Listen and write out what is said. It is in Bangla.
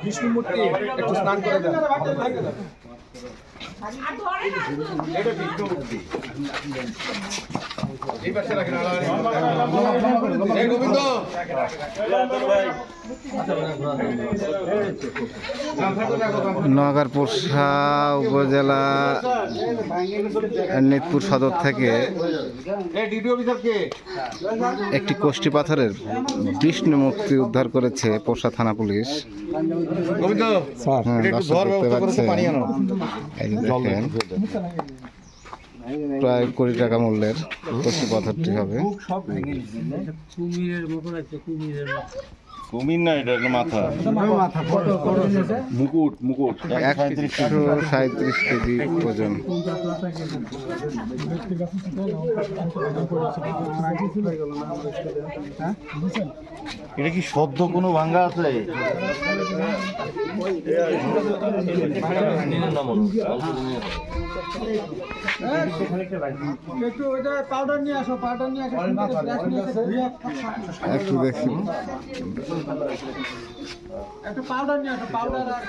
বিষ্ণু মূর্তি একটু স্নান করে দেন। এটা বিষ্ণু মূর্তি এই পাশে রাখেন। এই গোবিন্দ নোয়াগাঁর পোরশা উপজেলা নিতপুর সদর থেকে একটি কোষ্ঠী পাথরের বিষ্ণু মূর্তি উদ্ধার করেছে পোরশা থানা পুলিশ। দর্শক দেখতে পাচ্ছেন, এই যে দেখেন প্রায় কোটি টাকা মূল্যের কোষ্ঠী পাথরটি হবে। কুমির না, এটা একটা মাথা, মুকুট মুকুট 137 কেজি ওজন। এটা কি সদ্য কোনো ভাঙ্গা আছে? একটু দেখি, একটা পাউডার নিয়ে আসো, পাউডার আর